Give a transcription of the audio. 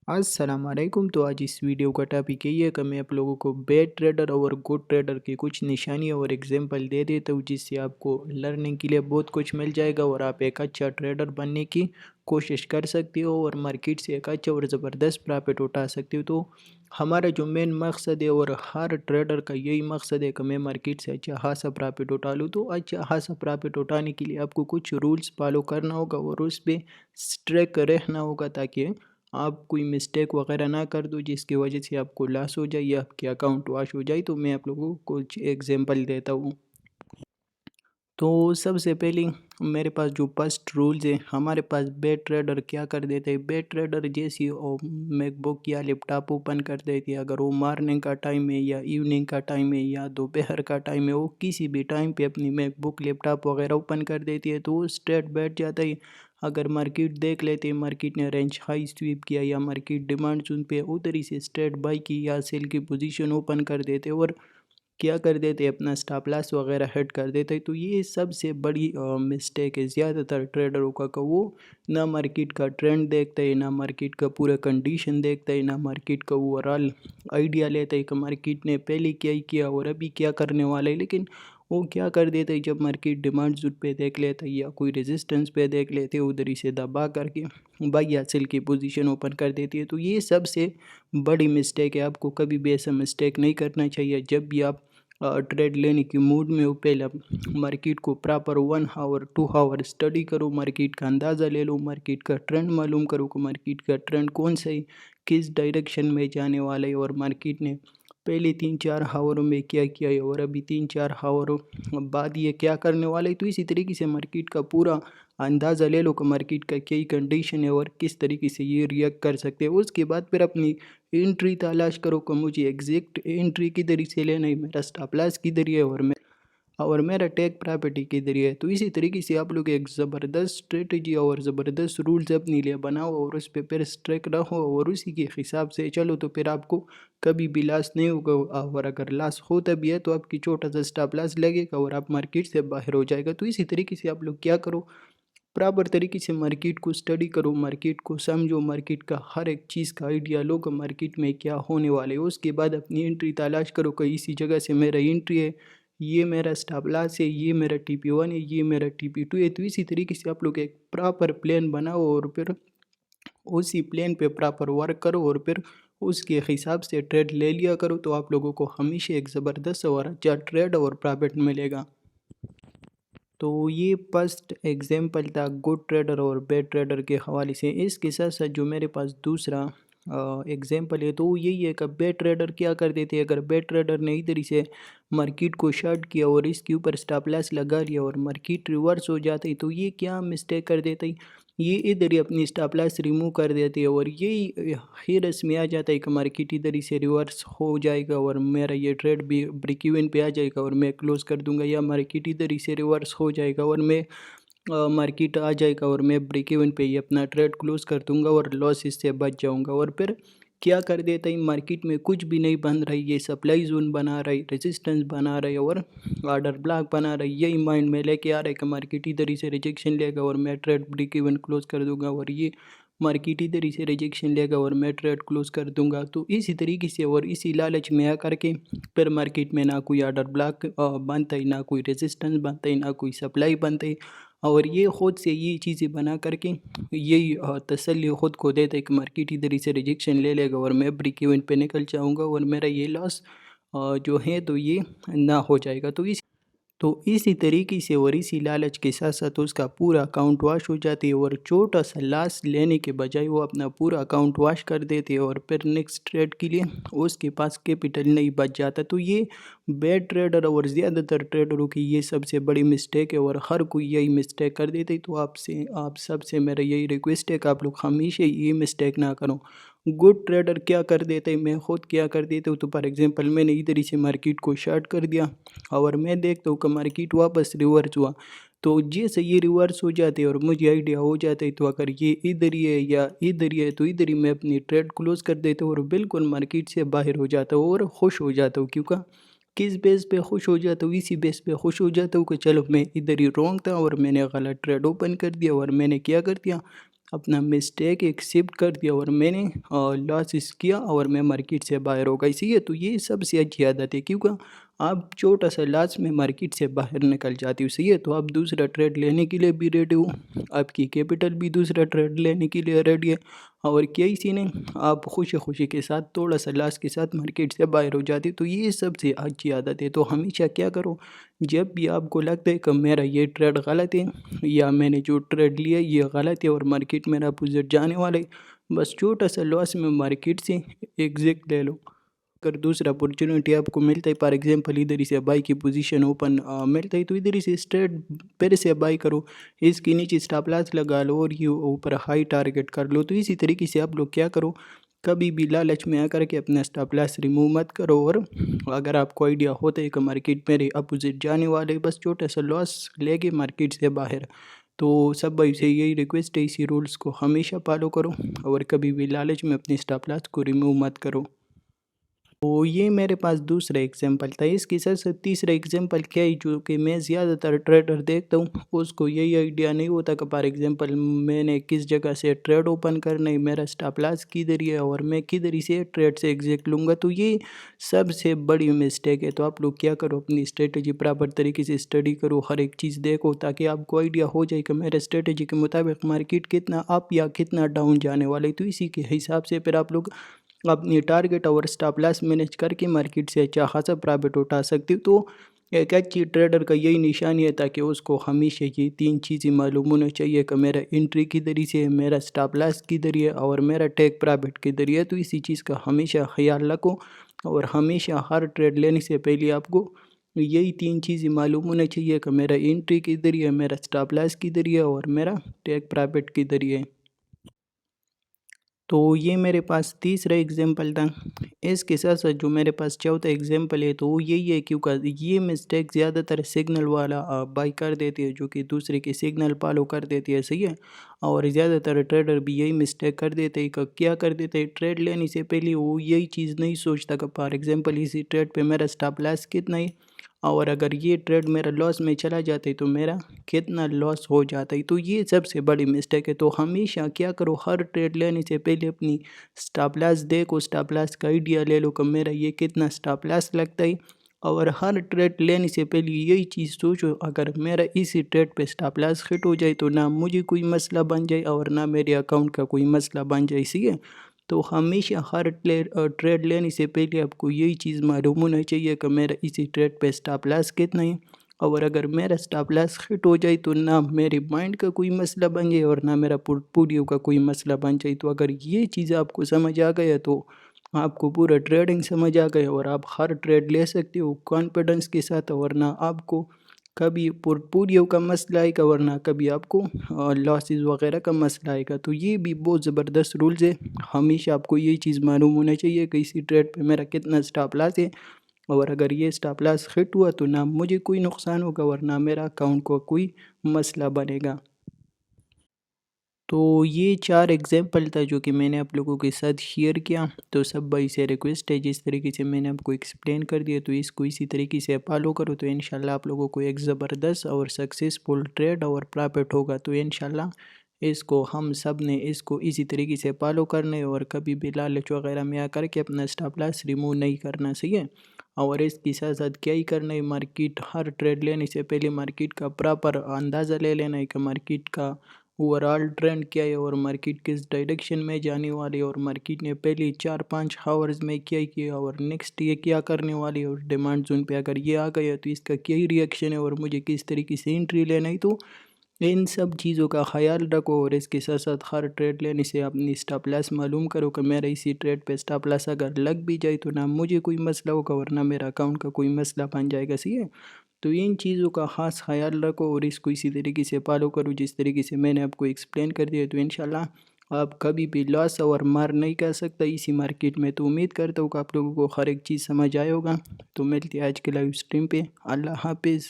अस्सलाम वालेकुम। तो आज इस वीडियो का टॉपिक यही है कि मैं आप लोगों को बैड ट्रेडर और गुड ट्रेडर की कुछ निशानियां और एग्जांपल दे देता हूँ, जिससे आपको लर्निंग के लिए बहुत कुछ मिल जाएगा और आप एक अच्छा ट्रेडर बनने की कोशिश कर सकते हो और मार्केट से एक अच्छा और ज़बरदस्त प्रॉफिट उठा सकते हो। तो हमारा जो मेन मकसद है और हर ट्रेडर का यही मकसद है कि मैं मार्केट से अच्छा खासा प्रॉफिट उठा लूँ। तो अच्छा खासा प्रॉफिट उठाने के लिए आपको कुछ रूल्स फॉलो करना होगा और उस पर स्ट्रिक्ट रहना होगा, ताकि आप कोई मिस्टेक वगैरह ना कर दो जिसकी वजह से आपको लॉस हो जाए या आपके अकाउंट वॉश हो जाए। तो मैं आप लोगों को कुछ एग्जांपल देता हूँ। तो सबसे पहले मेरे पास जो फर्स्ट रूल्स है, हमारे पास बैड ट्रेडर क्या कर देते हैं। बैड ट्रेडर जैसे मैकबुक या लैपटॉप ओपन कर देते हैं, अगर वो मॉर्निंग का टाइम है या इवनिंग का टाइम है या दोपहर का टाइम है, वो किसी भी टाइम पे अपनी मैकबुक लैपटॉप वगैरह ओपन कर देती है तो वो स्ट्रेट बैठ जाता है। अगर मार्केट देख लेते हैं, मार्केट ने रेंज हाई स्वीप किया या मार्केट डिमांड जोन पे उधर से स्ट्रेट बाई की या सेल की पोजीशन ओपन कर देते और क्या कर देते, अपना स्टॉप लॉस वगैरह हिट कर देते। तो ये सबसे बड़ी मिस्टेक है ज़्यादातर ट्रेडरों का कि वो ना मार्केट का ट्रेंड देखता है, ना मार्केट का पूरा कंडीशन देखता है, ना मार्केट का ओवरऑल आइडिया लेता है कि मार्केट ने पहले क्या ही किया और अभी क्या करने वाला है। लेकिन वो क्या कर देते हैं, जब मार्केट डिमांड जोन पे देख लेता है या कोई रेजिस्टेंस पे देख लेते हैं, उधर ही से दबा करके बाई या सेल की पोजीशन ओपन कर देती है। तो ये सबसे बड़ी मिस्टेक है, आपको कभी भी ऐसा मिस्टेक नहीं करना चाहिए। जब भी आप ट्रेड लेने की मूड में हो, पहले आप मार्केट को प्रॉपर 1 आवर 2 आवर स्टडी करो, मार्केट का अंदाज़ा ले लो, मार्केट का ट्रेंड मालूम करो कि मार्केट का ट्रेंड कौन सा है, किस डायरेक्शन में जाने वाला है और मार्केट ने पहले 3-4 आवरों में क्या किया है और अभी 3-4 आवरों बाद ये क्या करने वाला है। तो इसी तरीके से मार्केट का पूरा अंदाज़ा ले लो कि मार्केट का क्या कंडीशन है और किस तरीके से ये रिएक्ट कर सकते हैं। उसके बाद फिर अपनी एंट्री तलाश करो कि मुझे एग्जैक्ट एंट्री किधर से लेना है, मेरा स्टॉप लॉस किधर है और मेरा टेक प्रॉपर्टी किधर है। तो इसी तरीके से आप लोग एक ज़बरदस्त स्ट्रेटजी और ज़बरदस्त रूल्स अपने लिए बनाओ और उस पर फिर स्ट्रिक रहो और उसी के हिसाब से चलो, तो फिर आपको कभी भी लॉस नहीं होगा। और अगर लॉस होता भी है तो आपकी छोटा सा स्टॉप लॉस लगेगा और आप मार्केट से बाहर हो जाएगा। तो इसी तरीके से आप लोग क्या करो, प्रॉपर तरीके से मार्केट को स्टडी करो, मार्केट को समझो, मार्केट का हर एक चीज़ का आइडिया लो कि मार्केट में क्या होने वाले है। उसके बाद अपनी एंट्री तलाश करो कि इसी जगह से मेरा एंट्री है, ये मेरा स्टॉप लॉस है, ये मेरा TP1 है, ये मेरा TP2 है। तो इसी तरीके से आप लोग एक प्रॉपर प्लान बनाओ और फिर उसी प्लान पे प्रॉपर वर्क करो और फिर उसके हिसाब से ट्रेड ले लिया करो। तो आप लोगों को हमेशा एक ज़बरदस्त और अच्छा ट्रेड और प्रॉफिट मिलेगा। तो ये फर्स्ट एग्जांपल था गुड ट्रेडर और बैड ट्रेडर के हवाले से। इसके साथ साथ जो मेरे पास दूसरा एग्जांपल है तो वो यही है कि बैड ट्रेडर क्या कर देते हैं। अगर बैड ट्रेडर ने इधर से मार्केट को शॉर्ट किया और इसके ऊपर स्टॉप लॉस लगा लिया और मार्केट रिवर्स हो जाती, तो ये क्या मिस्टेक कर देता है, ये इधर ही अपनी स्टॉप लॉस रिमूव कर देती है और यही हेरस में आ जाता है कि मार्केट इधर ही से रिवर्स हो जाएगा और मेरा ये ट्रेड भी ब्रेक इवन पे आ जाएगा और मैं क्लोज कर दूंगा, या मार्केट इधर ही से रिवर्स हो जाएगा और मैं मार्केट आ जाएगा और मैं ब्रेक इवन पे ही अपना ट्रेड क्लोज कर दूंगा और लॉस इससे बच जाऊंगा। और फिर क्या कर देता है, मार्केट में कुछ भी नहीं बन रही, ये सप्लाई जोन बना रही, रेजिस्टेंस बना रही और ऑर्डर ब्लॉक बना रही, यही माइंड में लेके आ रहा है कि मार्केट इधर ही से रिजेक्शन लेगा और मैं ट्रेड ब्रेक इवन क्लोज कर दूंगा और ये मार्केट इधर ही से रिजेक्शन लेगा और मैं ट्रेड क्लोज कर दूंगा। तो इसी तरीके से और इसी लालच में आकर के फिर मार्केट में ना कोई ऑर्डर ब्लॉक बनता है, ना कोई रेजिस्टेंस बनता है, ना कोई सप्लाई बनता है और ये खुद से ये चीज़ें बना करके यही तसल्ली खुद को देता है कि मार्केट इधर ही से रिजेक्शन ले लेगा और मैं ब्रेक इवन पे निकल जाऊंगा और मेरा ये लॉस जो है तो ये ना हो जाएगा। तो इसी तरीके से और इसी लालच के साथ साथ उसका पूरा अकाउंट वॉश हो जाती है और छोटा सा लॉस लेने के बजाय वो अपना पूरा अकाउंट वॉश कर देते हैं और फिर नेक्स्ट ट्रेड के लिए उसके पास कैपिटल नहीं बच जाता। तो ये बैड ट्रेडर और ज़्यादातर ट्रेडरों की ये सबसे बड़ी मिस्टेक है और हर कोई यही मिस्टेक कर देते हैं। तो आप सबसे मेरा यही रिक्वेस्ट है कि आप लोग हमेशा ये मिस्टेक ना करो। गुड ट्रेडर क्या कर देते हैं, मैं खुद क्या कर देता हूँ, तो फॉर एग्जांपल मैंने इधर ही से मार्केट को शॉर्ट कर दिया और मैं देखता हूँ कि मार्केट वापस रिवर्स हुआ। तो जैसे ये रिवर्स हो जाते हैं और मुझे आइडिया हो जाता है, तो अगर ये इधर ही है या इधर ही है तो इधर ही मैं अपनी ट्रेड क्लोज कर देता हूँ और बिल्कुल मार्केट से बाहर हो जाता हूँ और खुश हो जाता हूँ। क्योंकि किस बेस पे खुश हो जाता हूँ, इसी बेस पे खुश हो जाता हूँ कि चलो मैं इधर ही रॉन्ग था और मैंने गलत ट्रेड ओपन कर दिया और मैंने क्या कर दिया, اپنا مسٹیک ایکسیپٹ کر دیا اور میں نے لاسز کیا اور میں مارکیٹ سے باہر ہو گئی. صحیح ہے. تو یہ سب سے اچھی عادت ہے کیونکہ آپ چھوٹا سا لاس میں مارکیٹ سے باہر نکل جاتی ہو. صحیح ہے. تو آپ دوسرا ٹریڈ لینے کے لیے بھی ریڈی ہو, آپ کی کیپٹل بھی دوسرا ٹریڈ لینے کے لیے ریڈی ہے, اور کیا اسی نے آپ خوشی خوشی کے ساتھ تھوڑا سا لاس کے ساتھ مارکیٹ سے باہر ہو جاتی. تو یہ سب سے اچھی عادت ہے. تو ہمیشہ کیا کرو, جب بھی آپ کو لگتا ہے کہ میرا یہ ٹریڈ غلط ہے یا میں نے جو ٹریڈ لیا یہ غلط ہے اور مارکیٹ میرا اپوزٹ جانے والا ہے, بس چھوٹا سا لاس میں مارکیٹ سے ایگزٹ لے لو. اگر دوسرا اپورچونیٹی آپ کو ملتا ہے, فار ایگزامپل ادھر سے بائی کی پوزیشن اوپن ملتا ہے, تو ادھر سے اسٹریٹ پھر سے بائی کرو, اس کے نیچے اسٹاپ لاس لگا لو اور یہ اوپر ہائی ٹارگٹ کر لو. تو اسی طریقے سے آپ لوگ کیا کرو, کبھی بھی لالچ میں آ کر کے اپنا اسٹاپ لاس ریموو مت کرو. اور اگر آپ کو آئیڈیا ہوتا ہے کہ مارکیٹ میرے اپوزٹ جانے والے, بس چھوٹا سا لاس لے کے مارکیٹ سے باہر. تو سب بھائی سے یہی ریکویسٹ ہے, اسی رولز کو ہمیشہ فالو کرو اور کبھی بھی لالچ میں اپنے اسٹاپ لاس کو ریموو مت کرو. تو یہ میرے پاس دوسرا ایگزامپل تھا. اس کے ساتھ ساتھ تیسرا ایگزامپل کیا ہے, جو کہ میں زیادہ تر ٹریڈر دیکھتا ہوں اس کو یہی آئیڈیا نہیں ہوتا کہ فار ایگزامپل میں نے کس جگہ سے ٹریڈ اوپن کرنا ہے, میرا اسٹاپ لاس کدھر ہے اور میں کدھر سے ٹریڈ سے ایگزٹ لوں گا. تو یہ سب سے بڑی مسٹیک ہے. تو آپ لوگ کیا کرو, اپنی اسٹریٹجی پراپر طریقے سے اسٹڈی کرو, ہر ایک چیز دیکھو تاکہ آپ کو آئیڈیا ہو جائے کہ میرے اسٹریٹجی کے مطابق مارکیٹ کتنا اپ یا کتنا ڈاؤن جانے والے. تو اسی کے حساب سے پھر آپ لوگ اپنی ٹارگٹ اور اسٹاپ لاس مینیج کر کے مارکیٹ سے اچھا خاصا پرافٹ اٹھا سکتے ہو. تو ایک اچھی ٹریڈر کا یہی نشانی ہے تاکہ اس کو ہمیشہ یہ تین چیزیں معلوم ہونا چاہیے کہ میرا انٹری کدھر سے ہے, میرا اسٹاپ لاس کدھر ہے اور میرا ٹیک پرافٹ کدھر ہے. تو اسی چیز کا ہمیشہ خیال رکھو اور ہمیشہ ہر ٹریڈ لینے سے پہلے آپ کو یہی تین چیزیں معلوم ہونا چاہیے کہ میرا انٹری کدھر ہے, میرا اسٹاپ لاس کدھر ہے اور میرا ٹیک پرافٹ کدھر ہے. تو یہ میرے پاس تیسرا ایگزامپل تھا. اس کے ساتھ ساتھ جو میرے پاس چوتھا ایگزامپل ہے تو وہ یہی ہے, کیونکہ یہ مسٹیک زیادہ تر سگنل والا بائی کر دیتی ہے, جو کہ دوسرے کے سگنل فالو کر دیتی ہے. صحیح ہے. اور زیادہ تر ٹریڈر بھی یہی مسٹیک کر دیتے ہیں کہ کیا کر دیتے ہیں, ٹریڈ لینے سے پہلے وہ یہی چیز نہیں سوچتا کہ فار ایگزامپل اسی ٹریڈ پہ میرا اسٹاپ لاس کتنا ہے اور اگر یہ ٹریڈ میرا لاس میں چلا جاتا ہے تو میرا کتنا لاس ہو جاتا ہے. تو یہ سب سے بڑی مسٹیک ہے. تو ہمیشہ کیا کرو, ہر ٹریڈ لینے سے پہلے اپنی اسٹاپ لاس دیکھو, اسٹاپ لاس کا آئیڈیا لے لو کہ میرا یہ کتنا اسٹاپ لاس لگتا ہے. اور ہر ٹریڈ لینے سے پہلے یہی چیز سوچو, اگر میرا اسی ٹریڈ پہ اسٹاپ لاس ہٹ ہو جائے تو نہ مجھے کوئی مسئلہ بن جائے اور نہ میرے اکاؤنٹ کا کوئی مسئلہ بن جائے. صحیح ہے. تو ہمیشہ ہر ٹریڈ لینے سے پہلے آپ کو یہی چیز معلوم ہونا چاہیے کہ میرا اسی ٹریڈ پہ اسٹاپ لاس کتنا ہے, اور اگر میرا اسٹاپ لاس ہٹ ہو جائے تو نہ میرے مائنڈ کا کوئی مسئلہ بن جائے اور نہ میرا پورٹفولیو کا کوئی مسئلہ بن جائے. تو اگر یہ چیز آپ کو سمجھ آ گیا تو آپ کو پورا ٹریڈنگ سمجھ آ گیا اور آپ ہر ٹریڈ لے سکتے ہو کانفیڈنس کے ساتھ, ورنہ آپ کو کبھی پورٹفولیو کا مسئلہ آئے گا ورنہ کبھی آپ کو لاسز وغیرہ کا مسئلہ آئے گا. تو یہ بھی بہت زبردست رولز ہے. ہمیشہ آپ کو یہ چیز معلوم ہونا چاہیے کہ اسی ٹریڈ پہ میرا کتنا اسٹاپ لاس ہے, اور اگر یہ اسٹاپ لاس ہٹ ہوا تو نہ مجھے کوئی نقصان ہوگا ورنہ میرا اکاؤنٹ کو کوئی مسئلہ بنے گا. تو یہ 4 ایگزامپل تھا جو کہ میں نے آپ لوگوں کے ساتھ شیئر کیا. تو سب بھائی سے ریکویسٹ ہے, جس طریقے سے میں نے آپ کو ایکسپلین کر دیا تو اس کو اسی طریقے سے فالو کرو, تو انشاءاللہ آپ لوگوں کو ایک زبردست اور سکسیسفل ٹریڈ اور پرافٹ ہوگا. تو انشاءاللہ اس کو ہم سب نے اس کو اسی طریقے سے فالو کرنا ہے اور کبھی بھی لالچ وغیرہ میں آ کر کے اپنا اسٹاپ لاس ریموو نہیں کرنا. صحیح ہے. اور اس کے ساتھ ساتھ کیا ہی کرنا ہے, مارکیٹ ہر ٹریڈ لینے سے پہلے مارکیٹ کا پراپر اندازہ لے لینا ہے کہ مارکیٹ کا اوورآل ٹرینڈ کیا ہے اور مارکیٹ کس ڈائریکشن میں جانے والی, اور مارکیٹ نے پہلے 4-5 ہاورز میں کیا کیا اور نیکسٹ یہ کیا کرنے والی, اور ڈیمانڈ زون پہ اگر یہ آ گیا تو اس کا کیا ہی ریئیکشن ہے اور مجھے کس طریقے سے انٹری لینا ہے. تو ان سب چیزوں کا خیال رکھو اور اس کے ساتھ ساتھ ہر ٹریڈ لینے سے اپنی اسٹاپ لاس معلوم کرو کہ میرا اسی ٹریڈ پہ اسٹاپ لاس اگر لگ بھی جائے تو نہ مجھے کوئی مسئلہ ہوگا ورنہ میرا اکاؤنٹ کا کوئی مسئلہ بن جائے گا. صحیح ہے. تو ان چیزوں کا خاص خیال رکھو اور اس کو اسی طریقے سے فالو کرو جس طریقے سے میں نے آپ کو ایکسپلین کر دیا. تو انشاءاللہ آپ کبھی بھی لاس اور مار نہیں کر سکتا اسی مارکیٹ میں. تو امید کرتا ہوں کہ آپ لوگوں کو ہر ایک چیز سمجھ آئے ہوگا. تو ملتے ہیں آج کے لائیو اسٹریم پہ. اللہ حافظ.